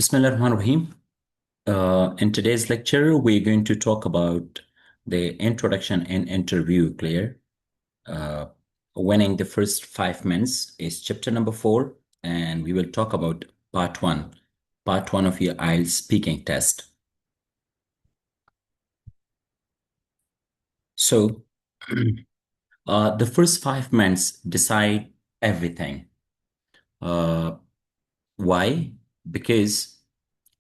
Bismillahirrahmanirrahim. In today's lecture, we're going to talk about the introduction and interview, clear. Uh, Winning the first 5 minutes is chapter number 4, and we will talk about part one of your IELTS speaking test. So, the first 5 minutes decide everything. Uh, why? Because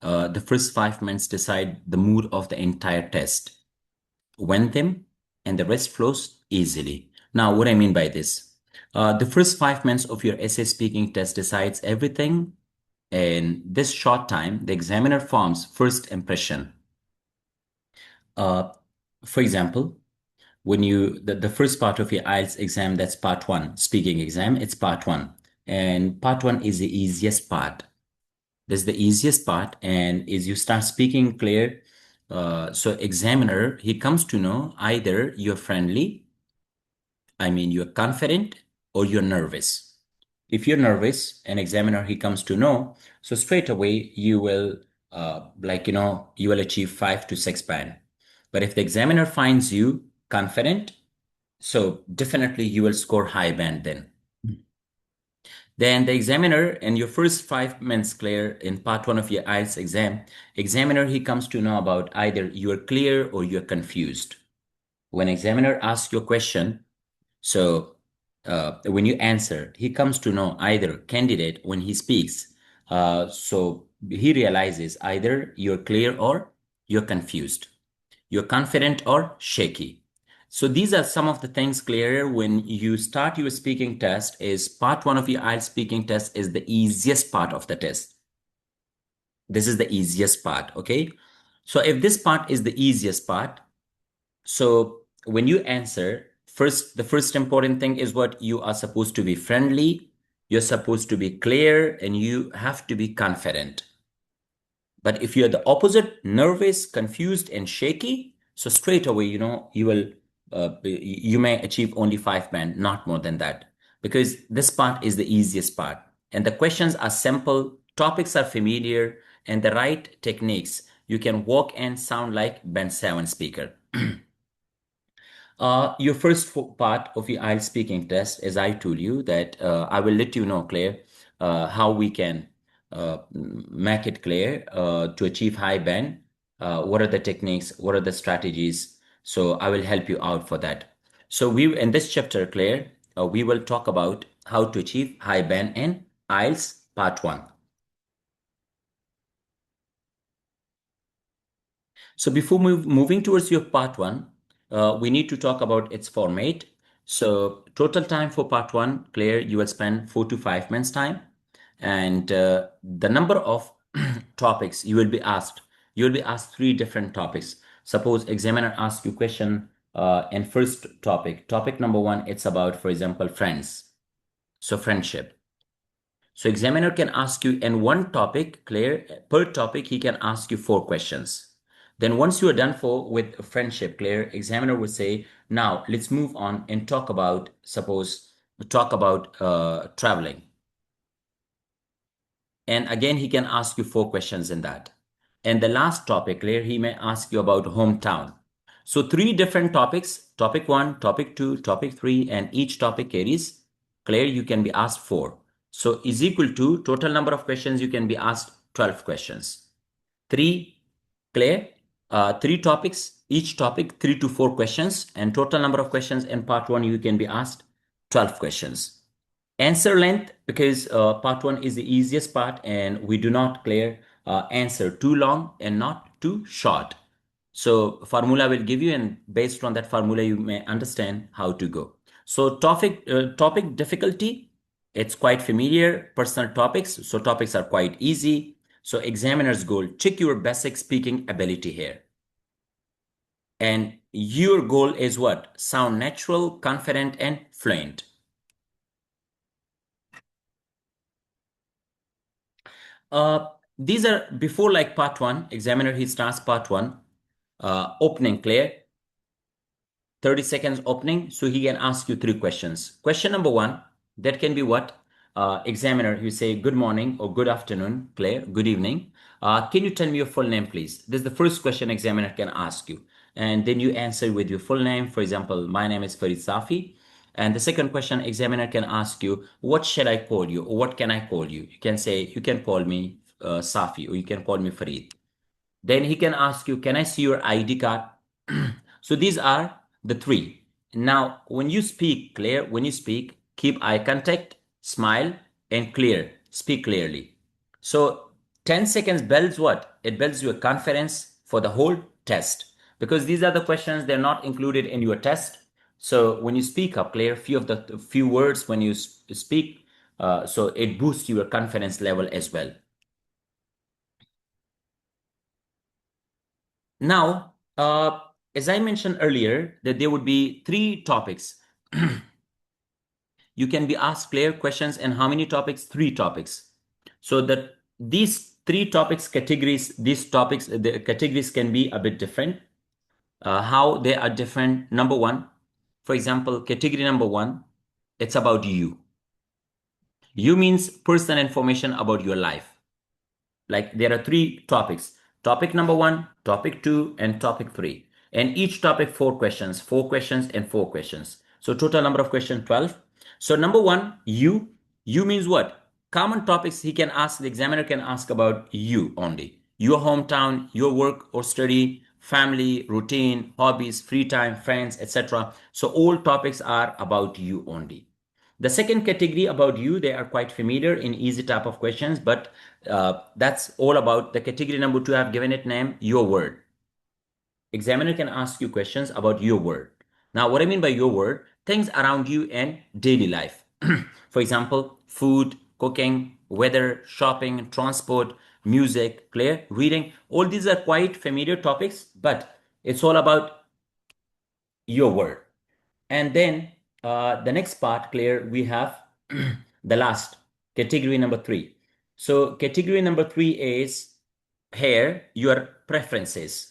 the first 5 minutes decide the mood of the entire test. Win them, and the rest flows easily. Now, what I mean by this, the first 5 minutes of your essay speaking test decides everything. In this short time, the examiner forms first impression. Uh, for example, when the first part of your IELTS exam, that's part one, speaking exam, it's part one. And part one is the easiest part. This is the easiest part, and is you start speaking clear. So examiner, he comes to know either you're friendly, I mean you're confident, or you're nervous. If you're nervous, an examiner, he comes to know, so straight away you will you will achieve 5 to 6 band. But if the examiner finds you confident, so definitely you will score high band then. Then the examiner, in your first 5 minutes clear in part one of your IELTS exam, examiner, he comes to know about either you're clear or you're confused. When examiner asks you a question, so when you answer, he comes to know either candidate when he speaks. So he realizes either you're clear or you're confused. You're confident or shaky. So these are some of the things clear when you start your speaking test. Is part one of your IELTS speaking test is the easiest part of the test. This is the easiest part, okay? So if this part is the easiest part, so when you answer, the first important thing is what you are supposed to be friendly, you're supposed to be clear, and you have to be confident. But if you're the opposite, nervous, confused, and shaky, so straight away, you may achieve only 5 band, not more than that, because this part is the easiest part. And the questions are simple, topics are familiar, and the right techniques, you can walk and sound like band 7 speaker. Your first part of your IELTS speaking test, as I told you, that I will let you know, Claire, how we can make it clear to achieve high band. What are the techniques? What are the strategies? So I will help you out for that. So we, in this chapter, Claire, we will talk about how to achieve high band in IELTS part 1. So before moving towards your part 1, we need to talk about its format. So total time for part 1, Claire, you will spend 4 to 5 minutes time. And the number of topics you will be asked 3 different topics. Suppose examiner asks you question in first topic number 1, it's about, for example, friends. So friendship. So examiner can ask you in one topic, Claire, per topic, he can ask you 4 questions. Then once you are done with friendship, Claire, examiner would say, now let's move on and talk about traveling. And again, he can ask you 4 questions in that. And the last topic, Claire, he may ask you about hometown. So 3 different topics, topic 1, topic 2, topic 3, and each topic carries, Claire, you can be asked 4. So is equal to total number of questions you can be asked 12 questions. 3, Claire, 3 topics, each topic 3 to 4 questions, and total number of questions in part 1 you can be asked 12 questions. Answer length, because part 1 is the easiest part and we do not clear answer too long and not too short. So formula will give you, and based on that formula you may understand how to go. So topic difficulty, it's quite familiar. Personal topics, so topics are quite easy. So examiner's goal, check your basic speaking ability here. And your goal is what? Sound natural, confident, and fluent. These are before, like part 1, examiner, he starts part 1, opening, clear, 30 seconds opening. So he can ask you 3 questions. Question number 1, that can be what? examiner, you say good morning or good afternoon, clear, good evening. Can you tell me your full name, please? This is the first question examiner can ask you. And then you answer with your full name. For example, my name is Farid Safi. And the second question examiner can ask you, what shall I call you? Or what can I call you? You can say, you can call me Safi, or you can call me Farid. Then he can ask you, can I see your ID card? So these are the three. Now, when you speak clear, when you speak, keep eye contact, smile, and clear. Speak clearly. So 10 seconds builds what? It builds your confidence for the whole test. Because these are the questions, they're not included in your test. So when you speak up clear, few words when you speak, so it boosts your confidence level as well. Now, as I mentioned earlier, that there would be three topics. You can be asked clear questions, and how many topics? Three topics. So that these three topics categories, these topics, the categories can be a bit different. How they are different? Number one, for example, category number one, it's about you. You means personal information about your life. Like there are three topics. Topic number one, topic two, and topic three. And each topic, four questions, and four questions. So total number of questions, 12. So number one, you. You means what? Common topics he can ask, the examiner can ask about you only. Your hometown, your work or study, family, routine, hobbies, free time, friends, etc. So all topics are about you only. The second category about you, they are quite familiar in easy type of questions, but that's all about the category number two. I've given it name, your word. Examiner can ask you questions about your word. Now, what I mean by your word, things around you and daily life. For example, food, cooking, weather, shopping, transport, music, clear, reading. All these are quite familiar topics, but it's all about your word. And then the next part, clear, we have the last category number three. So category number three is here your preferences.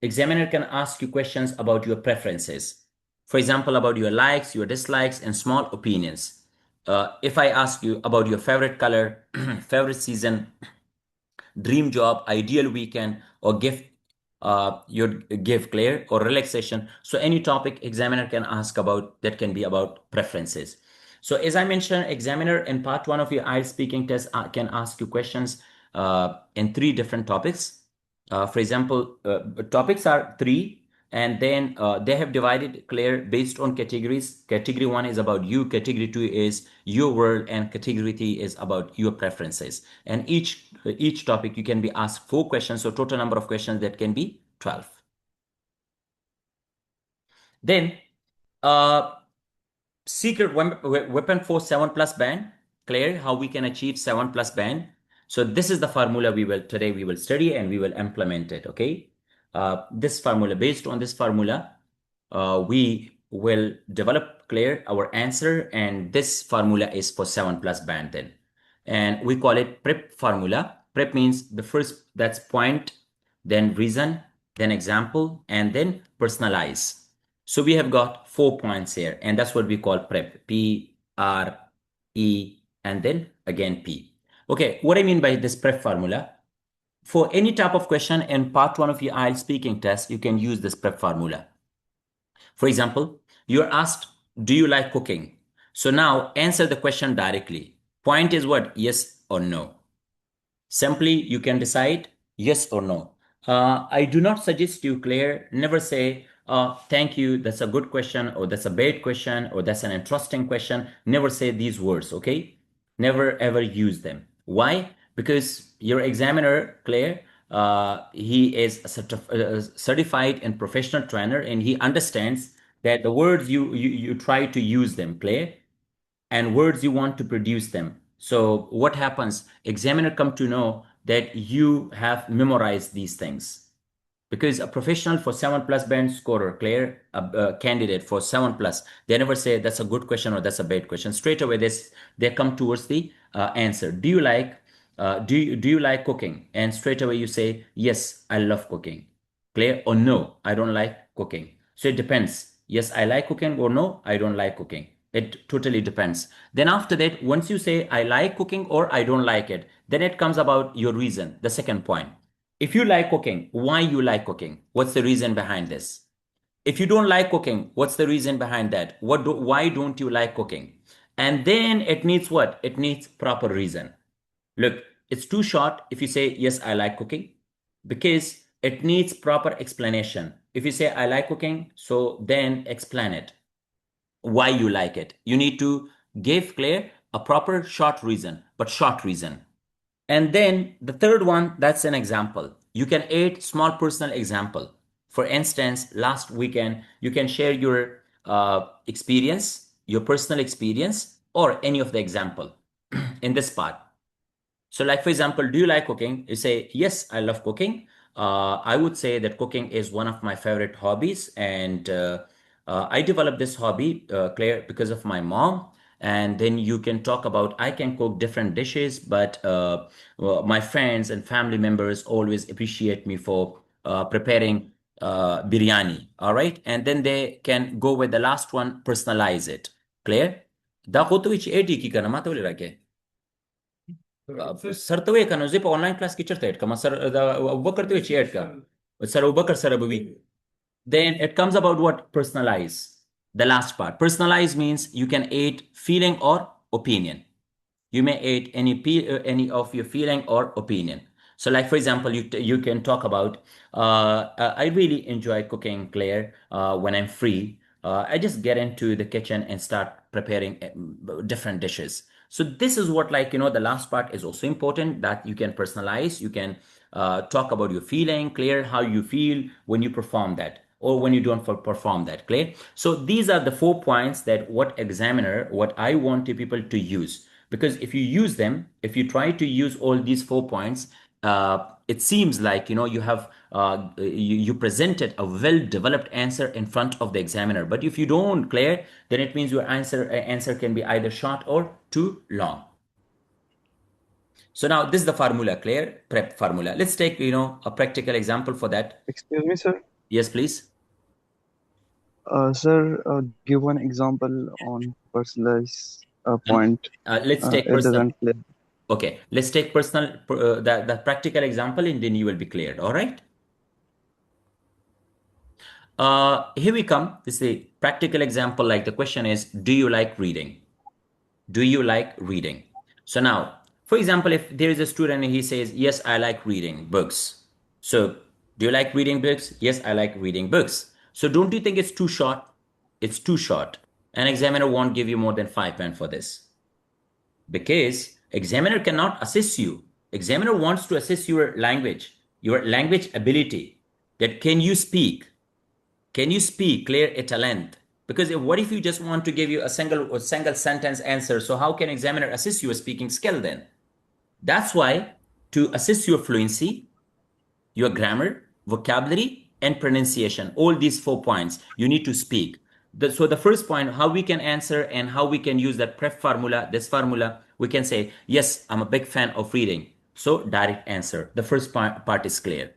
Examiner can ask you questions about your preferences. For example, about your likes, your dislikes, and small opinions. If I ask you about your favorite color, favorite season, dream job, ideal weekend, or gift your give clear or relaxation. So any topic examiner can ask about that can be about preferences. So as I mentioned, examiner in part one of your IELTS speaking test can ask you questions in three different topics. For example, topics are three, and then they have divided clear based on categories. Category one is about you, category two is your world, and category three is about your preferences. And each topic you can be asked four questions, so total number of questions that can be 12. Then uh, secret weapon for 7 plus band. Clear how we can achieve 7 plus band. So this is the formula we will study and we will implement it. Okay. This formula, based on this formula, we will develop clear our answer, and this formula is for 7 plus band then. And we call it PREP formula. PREP means the first, that's point, then reason, then example, and then personalize. So we have got 4 points here, and that's what we call PREP. P, R, E, and then again P. Okay, what I mean by this PREP formula, for any type of question in part one of your IELTS speaking test, you can use this PREP formula. For example, you're asked, do you like cooking? So now answer the question directly. Point is what? Yes or no. Simply, you can decide yes or no. I do not suggest you, Claire, never say, thank you, that's a good question, or that's a bad question, or that's an interesting question. Never say these words, okay? Never ever use them. Why? Because your examiner, Claire, he is a certified and professional trainer, and he understands that the words you try to use them, Claire, and words you want to produce them. So what happens? Examiner come to know that you have memorized these things, because a professional for 7 plus band scorer, clear a candidate for 7 plus, they never say that's a good question or that's a bad question. Straight away they come towards the answer. Do you like cooking? And straight away you say yes, I love cooking. Clear? Or no, I don't like cooking. So it depends. Yes, I like cooking, or no, I don't like cooking. It totally depends. Then after that, once you say I like cooking or I don't like it, then it comes about your reason, the second point. If you like cooking, why you like cooking? What's the reason behind this? If you don't like cooking, what's the reason behind that? Why don't you like cooking? And then it needs what? It needs proper reason. Look, it's too short if you say, yes, I like cooking, because it needs proper explanation. If you say, I like cooking, so then explain it, why you like it. You need to give clear a proper short reason, but short reason. And then the third one, that's an example. You can add small personal example. For instance, last weekend, you can share your experience, your personal experience, or any of the example in this part. So, like for example, do you like cooking? You say, yes, I love cooking. I would say that cooking is one of my favorite hobbies, and I developed this hobby, Claire, because of my mom. And then you can talk about I can cook different dishes, but well, my friends and family members always appreciate me for preparing biryani. All right, and then they can go with the last one, personalize it. Clear? Da ko to ich edi ki kana ma to le rake. سر ته وې کنه زه په آنلاین کلاس کې چرته اډ کوم سر دا ابوبکر ته چې اډ کا سر ابوبکر سره به وي then it comes about what personalize the last part personalize means you can add feeling or opinion you may add any of your feeling or opinion. So like for example you can talk about I really enjoy cooking, Claire, when I'm free. I just get into the kitchen and start preparing different dishes. So this is what, like, the last part is also important, that you can personalize, you can talk about your feeling, Claire, how you feel when you perform that or when you don't perform that, Claire. So these are the 4 points that what I want the people to use, because if you use them, if you try to use all these 4 points, it seems like you have you presented a well developed answer in front of the examiner. But if you don't, Claire, then it means your answer can be either short or too long. So now this is the formula, Claire, prep formula. Let's take a practical example for that. Excuse me, sir. Yes, please. Sir, give one example on personalized Um, point. let's take It personal. doesn't clear. Okay, let's take personal the practical example, and then you will be cleared. All right. Here we come. This is a practical example. Like the question is, do you like reading? Do you like reading? So now, for example, if there is a student and he says, yes, I like reading books. So, do you like reading books? Yes, I like reading books. So, don't you think it's too short? It's too short. An examiner won't give you more than 5 points for this, because examiner cannot assess you. Examiner wants to assess your language ability. That can you speak? Can you speak clear at a length? Because what if you just want to give you a single sentence answer? So how can examiner assess your speaking skill then? That's why, to assess your fluency, your grammar, vocabulary, and pronunciation, all these 4 points, you need to speak. So the first point, how we can answer and how we can use that prep formula, this formula, we can say, yes, I'm a big fan of reading. So direct answer. The first part is clear.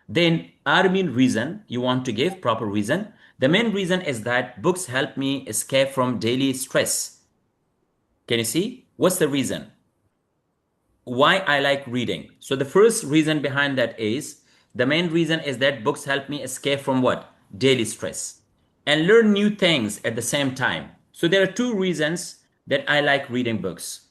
Then our main reason, you want to give proper reason. The main reason is that books help me escape from daily stress. Can you see? What's the reason? Why I like reading. So the first reason behind that is, the main reason is that books help me escape from what? Daily stress and learn new things at the same time. So there are two reasons that I like reading books.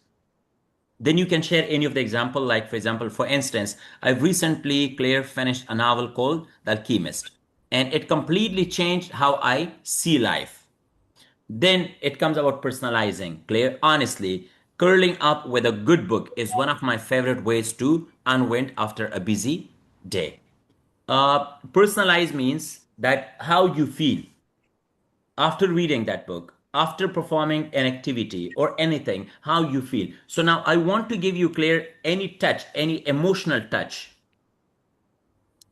Then you can share any of the example, like for example, for instance, I've recently, Claire, finished a novel called The Alchemist, and it completely changed how I see life. Then it comes about personalizing. Claire, honestly, curling up with a good book is one of my favorite ways to unwind after a busy day. Personalize means that how you feel after reading that book, after performing an activity or anything, how you feel. So now I want to give you, Claire, any touch, any emotional touch.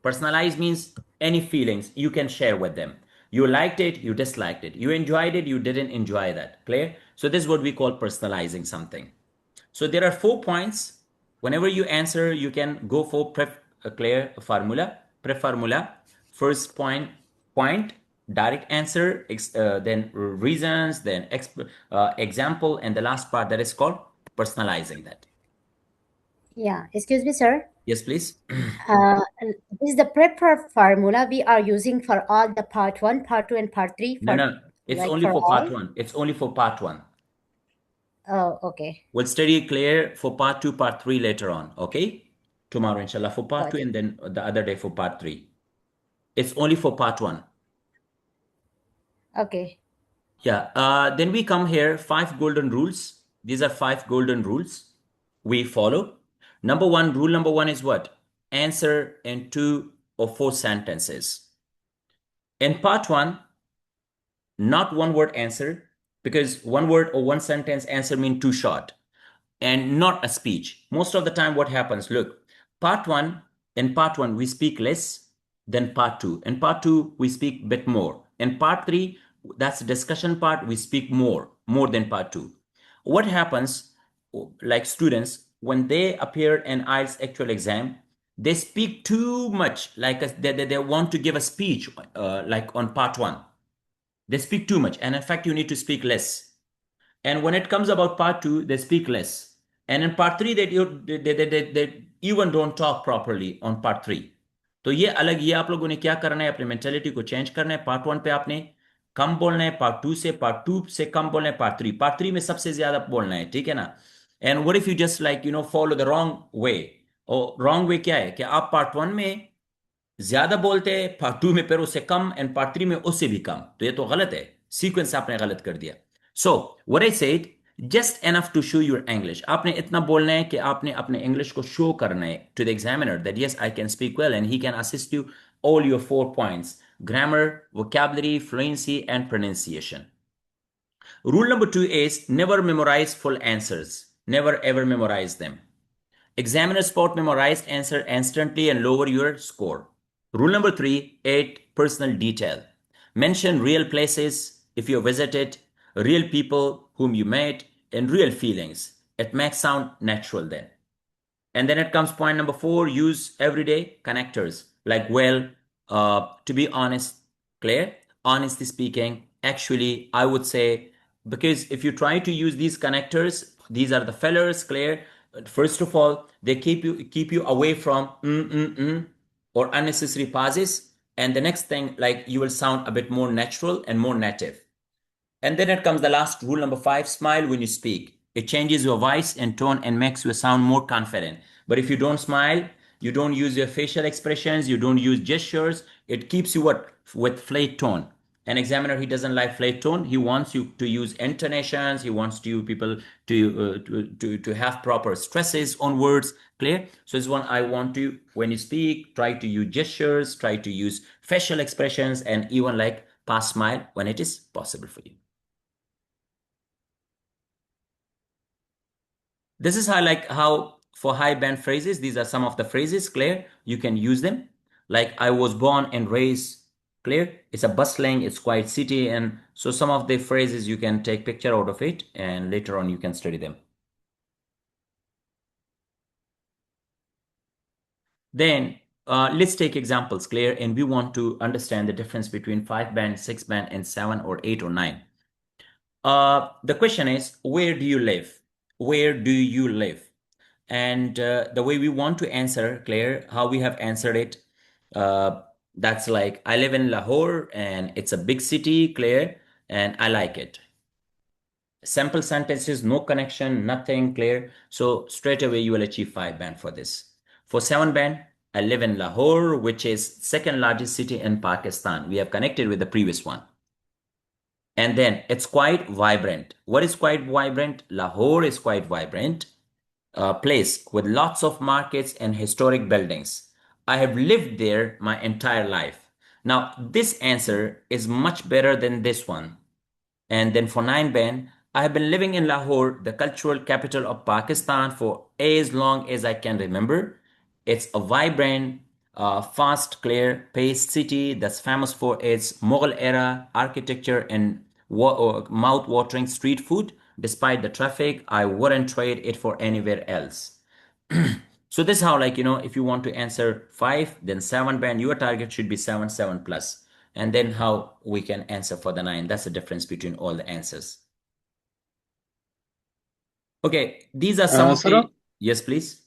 Personalize means any feelings you can share with them. You liked it, you disliked it. You enjoyed it, you didn't enjoy that. Clear? So this is what we call personalizing something. So there are 4 points. Whenever you answer, you can go for clear formula, pref formula. First point, direct answer, then reasons, then example, and the last part that is called personalizing that. Yeah, excuse me, sir. Yes, please. This is the proper formula we are using for all the part one, part two, and part three No, for no, it's like only for for part all. one. It's only for part one. Oh, okay, We'll study clear for part two, part three later on. Okay? Tomorrow, inshallah, for part two, got it. and then the other day for part three. It's only for part one. Okay, Yeah. Then we come here, five golden rules. These are five golden rules we follow. Number one, rule number one is what? Answer in two or four sentences. In part one, not one word answer, because one word or one sentence answer mean too short and not a speech. Most of the time, what happens? Look, part one, in part one, we speak less than part two. In part two, we speak a bit more. In part three, that's the discussion part, we speak more than part two. What happens, like students, when they appear in IELTS actual exam, they speak too much, like they want to give a speech, like on part one. They speak too much. And in fact, you need to speak less. And when it comes about part two, they speak less. And in part three, they even don't talk properly on part three. तो ये अलग, ये आप लोगों ने क्या करना है, अपने मेंटेलिटी को चेंज करना है। पार्ट वन पे आपने कम बोलना है, पार्ट टू से कम बोलना है, पार्ट थ्री में सबसे ज्यादा बोलना है, ठीक है ना। And what if you just like follow the wrong way. और रॉन्ग वे क्या है कि आप पार्ट वन में ज्यादा बोलते हैं, पार्ट टू में फिर उससे कम, एंड पार्ट थ्री में उससे भी कम, तो ये तो गलत है। सीक्वेंस आपने गलत कर दिया। So what I said, just enough to show your English. आपने इतना बोलना है कि आपने अपने इंग्लिश को शो करना है to the examiner that yes I can speak well and he can assist you all your four points: grammar, vocabulary, fluency, and pronunciation. Rule number two is never memorize full answers. Never ever memorize them. Examiners spot memorized answer instantly and lower your score. Rule number three, add personal detail. Mention real places if you visited, real people whom you met, and real feelings. It makes sound natural then. And then it comes point number four, use everyday connectors like, well, to be honest, clear, honestly speaking, actually, I would say, because if you try to use these connectors, these are the fillers, clear. First of all, they keep you away from or unnecessary pauses. And the next thing, like you will sound a bit more natural and more native. And then it comes the last rule number five, smile when you speak. It changes your voice and tone and makes you sound more confident. But if you don't smile, you don't use your facial expressions, you don't use gestures, it keeps you what? With flat tone. An examiner, he doesn't like flat tone. He wants you to use intonations. He wants you people to have proper stresses on words. Clear? So this one I want to, when you speak, try to use gestures, try to use facial expressions, and even like pass smile when it is possible for you. This is how, like, how for high band phrases, these are some of the phrases, clear. You can use them. Like, I was born and raised, clear. It's a bustling, it's quite city. And so some of the phrases you can take picture out of it and later on you can study them. Then let's take examples, clear. And we want to understand the difference between five band, six band, and seven or eight or nine. The question is, where do you live? Where do you live? And the way we want to answer, Claire, how we have answered it, uh, that's like, I live in Lahore and it's a big city, Claire, and I like it. Simple sentences, no connection, nothing, Claire. So straight away you will achieve five band for this. For seven band, I live in Lahore, which is second largest city in Pakistan. We have connected with the previous one. And then it's quite vibrant. What is quite vibrant? Lahore is quite vibrant place with lots of markets and historic buildings. I have lived there my entire life. Now, this answer is much better than this one. And then for nine band, I have been living in Lahore, the cultural capital of Pakistan, for as long as I can remember. It's a vibrant, fast, clear paced city that's famous for its Mughal era architecture and mouth-watering street food. Despite the traffic, I wouldn't trade it for anywhere else. So this is how, like, if you want to answer five, then seven band, your target should be seven, seven plus. and then how we can answer for the 9. That's the difference between all the answers. Okay, these are some of Sir, the... Yes, please.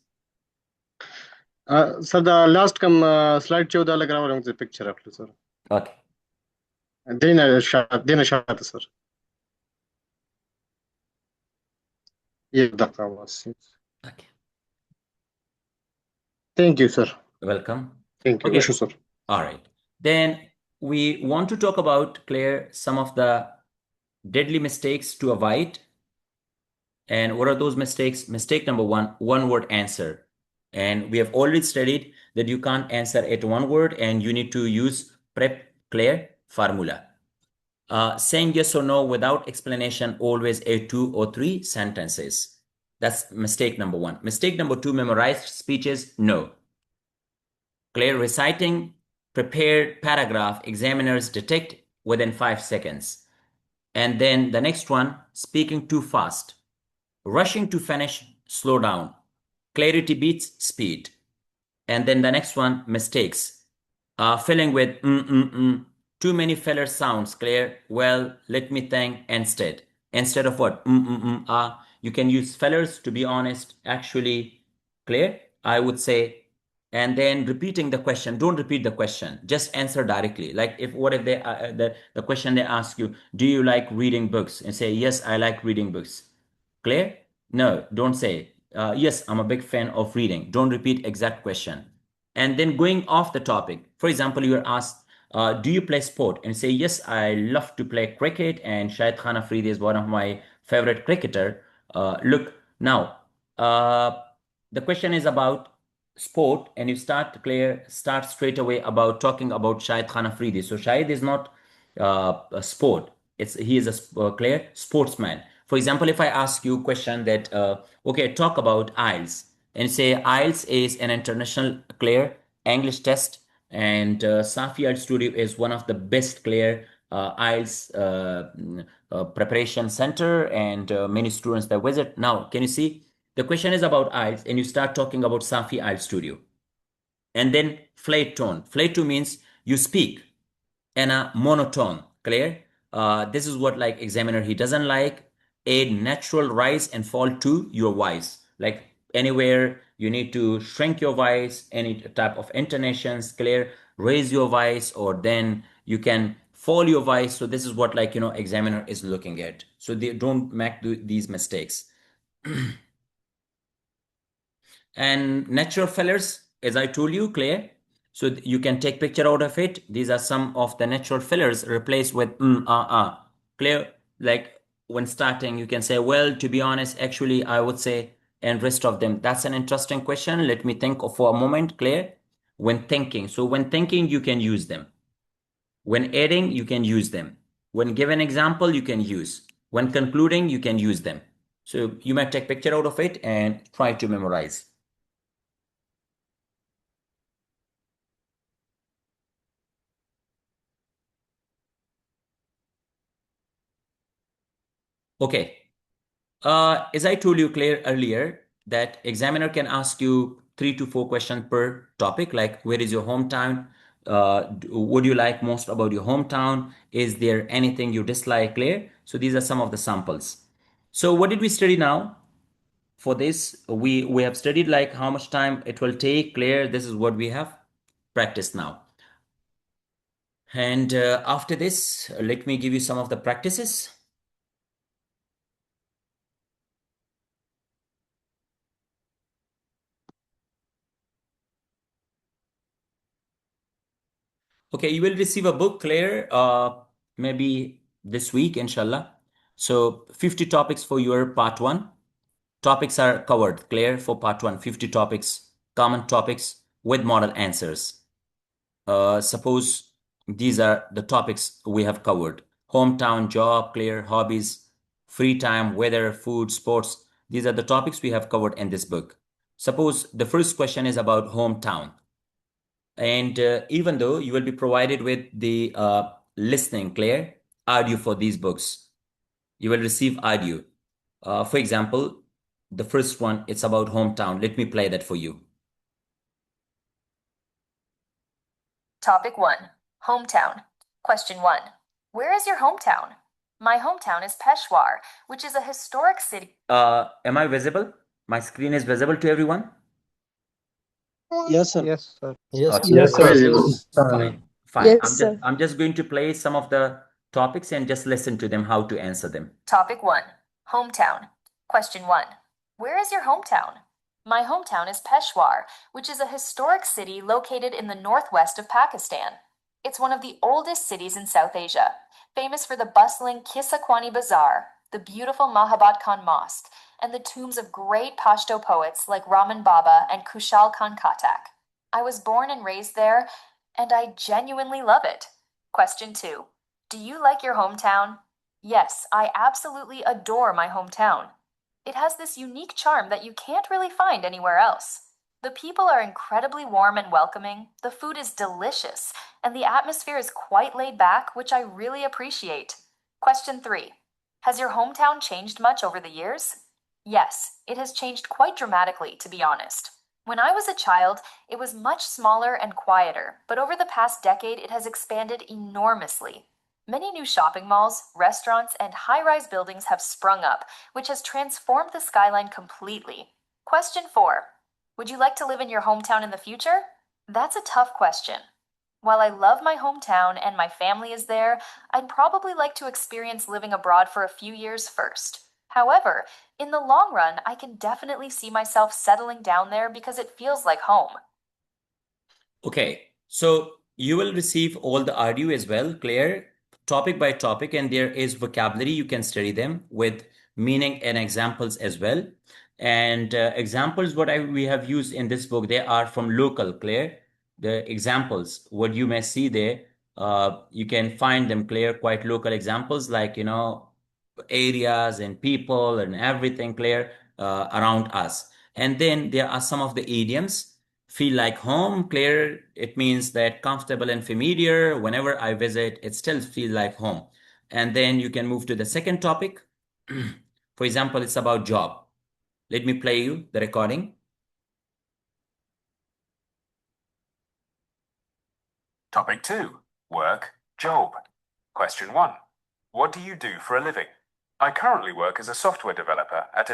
sir, the last come slide show the grammar the picture after, sir. Okay. دينا shot, sir. يبدأ خلاص. Okay. Thank you, sir. Welcome. Thank you. Okay. Sir. All right. Then we want to talk about, Claire, some of the deadly mistakes to avoid. And what are those mistakes? Mistake number 1, one-word answer. And we have already studied that you can't answer it one word and you need to use prep clear formula. Saying yes or no without explanation, always a 2 or 3 sentences. That's mistake number 1. Mistake number 2, memorized speeches, no. Clear reciting prepared paragraph, examiners detect within 5 seconds. And then the next one, speaking too fast. Rushing to finish, slow down. Clarity beats speed. And then the next one, mistakes. Filling with too many filler sounds, Clear. Well, let me think instead. Instead of what? You can use fillers, to be honest, actually, Clear, I would say. And then repeating the question. Don't repeat the question. Just answer directly. Like if what if they the question they ask you, do you like reading books? And say, yes, I like reading books. Clear? No, don't say, yes, I'm a big fan of reading. Don't repeat exact question. And then going off the topic. For example, you're asked, do you play sport? And say, yes, I love to play cricket. And Shahid Khan Afridi is one of my favorite cricketer. Look, now, the question is about sport and you start straight away about talking about Shahid Khan Afridi. So Shahid is not a sport. He is a clear sportsman. For example, if I ask you a question that, okay, talk about IELTS and say IELTS is an international clear English test and Safi IELTS Studio is one of the best clear IELTS preparation center and many students that visit. Now, can you see? The question is about IELTS and you start talking about Safi IELTS Studio. And then flat tone. Flat tone means you speak in a monotone. Clear? This is what like examiner he doesn't like. A natural rise and fall to your voice. Like anywhere you need to shrink your voice, any type of intonations, clear, raise your voice, or then you can fall your voice. So this is what like, examiner is looking at. So they don't make these mistakes. And natural fillers, as I told you, Claire, so you can take picture out of it. These are some of the natural fillers replaced with Claire, like when starting, you can say, well, to be honest, actually, I would say, and rest of them. That's an interesting question. Let me think for a moment, Claire. When thinking, so when thinking, you can use them. When adding, you can use them. When given example, you can use. When concluding, you can use them. So you might take picture out of it and try to memorize. Okay. As I told you, Claire, earlier, that examiner can ask you 3 to 4 questions per topic, like where is your hometown? What do you like most about your hometown? Is there anything you dislike, Claire? So these are some of the samples. So what did we study now? For this, we have studied like how much time it will take, Claire. This is what we have practiced now. And after this, let me give you some of the practices. Okay, you will receive a book, Claire, maybe this week, inshallah. So 50 topics for your part 1. Topics are covered, Claire, for part 1. 50 topics, common topics with model answers. Suppose these are the topics we have covered. Hometown, job, Claire, hobbies, free time, weather, food, sports. These are the topics we have covered in this book. Suppose the first question is about hometown. And even though you will be provided with the listening, Claire, audio for these books, you will receive audio. For example, the first one, it's about hometown. Let me play that for you. Topic 1. Hometown. Question 1. Where is your hometown? My hometown is Peshawar, which is a historic city. Am I visible? My screen is visible to everyone? Yes, sir. Yes, sir. Okay. Yes, sir. Fine. Fine. Yes, sir. I'm just going to play some of the topics and just listen to them, how to answer them. Topic 1. Hometown. Question 1. Where is your hometown? My hometown is Peshawar, which is a historic city located in the northwest of Pakistan. It's one of the oldest cities in South Asia, famous for the bustling Kissa Kwani Bazaar, the beautiful Mahabat Khan Mosque, and the tombs of great Pashto poets like Raman Baba and Kushal Khan Khatak. I was born and raised there, and I genuinely love it. Question 2. Do you like your hometown? Yes, I absolutely adore my hometown. It has this unique charm that you can't really find anywhere else. The people are incredibly warm and welcoming, the food is delicious, and the atmosphere is quite laid back, which I really appreciate. Question 3. Has your hometown changed much over the years? Yes, it has changed quite dramatically, to be honest. When I was a child, it was much smaller and quieter, but over the past decade, it has expanded enormously. Many new shopping malls, restaurants, and high-rise buildings have sprung up, which has transformed the skyline completely. Question 4. Would you like to live in your hometown in the future? That's a tough question. While I love my hometown and my family is there, I'd probably like to experience living abroad for a few years first. However, in the long run, I can definitely see myself settling down there because it feels like home. Okay, so you will receive all the audio as well, clear, topic by topic, and there is vocabulary. You can study them with meaning and examples as well. And examples, we have used in this book, they are from local, clear. The examples, what you may see there, you can find them clear, quite local examples like, areas and people and everything clear around us. And then there are some of the idioms. Feel like home, clear, it means that comfortable and familiar. Whenever I visit, it still feels like home. And then you can move to the second topic. For example, it's about job. Let me play you the recording. Topic 2. Work, job. Question 1. What do you do for a living? I currently work as a software developer at a